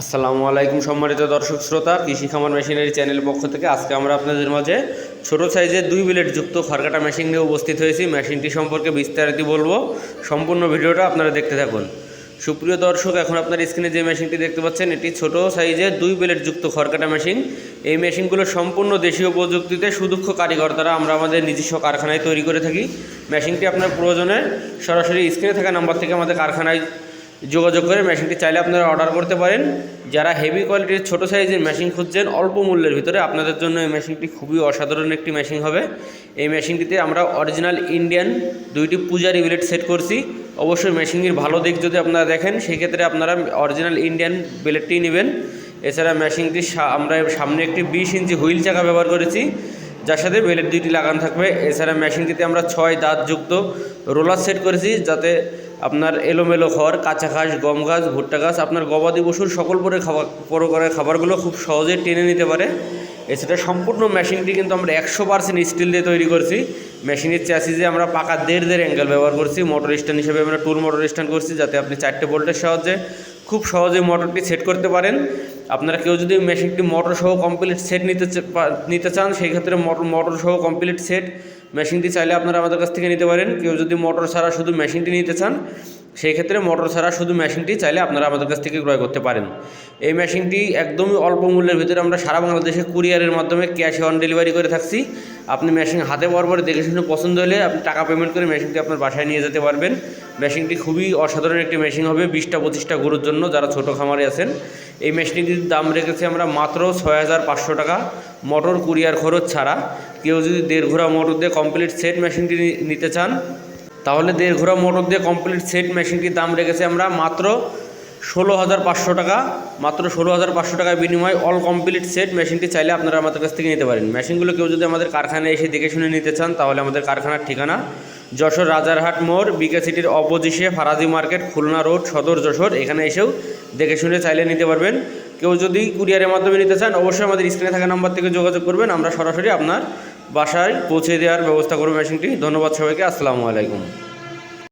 আসসালামু আলাইকুম সম্মানিত দর্শক শ্রোতা, কৃষি খামার মেশিনারি চ্যানেলের পক্ষ থেকে আজকে আমরা আপনাদের মাঝে ছোট সাইজের 2 ব্লেড যুক্ত খড়কাটা মেশিন নিয়ে উপস্থিত হয়েছি। মেশিনটি সম্পর্কে বিস্তারিত বলবো, সম্পূর্ণ ভিডিওটা আপনারা দেখতে থাকুন। সুপ্রিয় দর্শক, এখন আপনার স্ক্রিনে যে মেশিনটি দেখতে পাচ্ছেন এটি ছোট সাইজের 2 ব্লেড যুক্ত খড়কাটা মেশিন। এই মেশিনগুলো সম্পূর্ণ দেশীয় প্রযুক্তিতে সুদক্ষ কারিগর দ্বারা আমরা আমাদের নিজস্ব কারখানায় তৈরি করে থাকি। মেশিনটি আপনার প্রয়োজনে সরাসরি স্ক্রিনে থাকা নাম্বার থেকে আমাদের কারখানায় যোগাযোগ করে মেশিনটি চাইলে আপনারা অর্ডার করতে পারেন। যারা হেভি কোয়ালিটির ছোটো সাইজের মেশিন খুঁজছেন অল্প মূল্যের ভিতরে, আপনাদের জন্য এই মেশিনটি খুবই অসাধারণ একটি মেশিন হবে। এই মেশিনটিতে আমরা অরিজিনাল ইন্ডিয়ান 2টি পূজারি ব্লেড সেট করছি। অবশ্যই মেশিনটির ভালো দিক যদি আপনারা দেখেন, সেই ক্ষেত্রে আপনারা অরিজিনাল ইন্ডিয়ান ব্লেডটি নেবেন। এছাড়া মেশিনটির আমরা সামনে একটি 20 ইঞ্চি হুইল চাকা ব্যবহার করেছি, যার সাথে ব্লেড 2টি লাগানো থাকবে। এছাড়া মেশিনটিতে আমরা 6 দাঁত যুক্ত রোলার সেট করেছি, যাতে আপনার এলোমেলো খড়, কাঁচা ঘাস, গম ঘাস, ভুট্টা ঘাস, আপনার গবাদি পশুর সকল প্রকারের খাবারগুলো খুব সহজে টেনে নিতে পারে। এছাড়া সম্পূর্ণ মেশিনটি কিন্তু আমরা 100% স্টিল দিয়ে তৈরি করছি। মেশিনের চ্যাসিসে আমরা পাকা 1.5 অ্যাঙ্গেল ব্যবহার করছি। মোটর স্ট্যান্ড হিসেবে আমরা টুল মোটর স্ট্যান্ড করছি, যাতে আপনি 4টে বোল্টের সাহায্যে খুব সহজে মোটরটি সেট করতে পারেন। আপনারা কেউ যদি মেশিনটি মোটর সহ কমপ্লিট সেট নিতে চান, সেই ক্ষেত্রে মোটর সহ কমপ্লিট সেট মেশিনটি চাইলে আপনারা আমাদের কাছ থেকে নিতে পারেন। কেউ যদি মোটর ছাড়া শুধু মেশিনটি নিতে চান, সেই ক্ষেত্রে মোটর ছাড়া শুধু মেশিনটি চাইলে আপনারা আমাদের কাছ থেকে ক্রয় করতে পারেন। এই মেশিনটি একদমই অল্প মূল্যের ভিতরে আমরা সারা বাংলাদেশে কুরিয়ারের মাধ্যমে ক্যাশ অন ডেলিভারি করে থাকছি। আপনি মেশিন হাতে পাওয়ার পরে দেখে শুনে পছন্দ হলে আপনি টাকা পেমেন্ট করে মেশিনটি আপনার বাসায় নিয়ে যেতে পারবেন। মেশিনটি খুবই অসাধারণ একটি মেশিন হবে 20-25টা গরুর জন্য, যারা ছোটো খামারে আছেন। এই মেশিনটির দাম রেখেছি আমরা মাত্র 6,500 টাকা, মোটর কুরিয়ার খরচ ছাড়া। কেউ যদি 1.5 ঘোড়া মোটর দিয়ে কমপ্লিট সেট মেশিনটি নিতে চান, তাহলে 1.5 ঘোড়া মোটর দিয়ে কমপ্লিট সেট মেশিনটির দাম রেখেছি আমরা মাত্র 16,500 টাকা। মাত্র 16,500 টাকার বিনিময়ে অল কমপ্লিট সেট মেশিনটি চাইলে আপনারা আমাদের কাছ থেকে নিতে পারেন। মেশিনগুলো কেউ যদি আমাদের কারখানায় এসে দেখে শুনে নিতে চান, তাহলে আমাদের কারখানার ঠিকানা যশোর রাজারহাট মোড়, বিকে সিটির অপোজিশে ফারাজি মার্কেট, খুলনা রোড, সদর যশোর। এখানে এসেও দেখে শুনে চাইলে নিতে পারবেন। কেউ যদি কুরিয়ারের মাধ্যমে নিতে চান, অবশ্যই আমাদের স্ক্রিনে থাকা নাম্বার থেকে যোগাযোগ করবেন। আমরা সরাসরি আপনার বাসায় পৌঁছে দেওয়ার ব্যবস্থা করব মেশিনটি। ধন্যবাদ সবাইকে। আসসালামু আলাইকুম।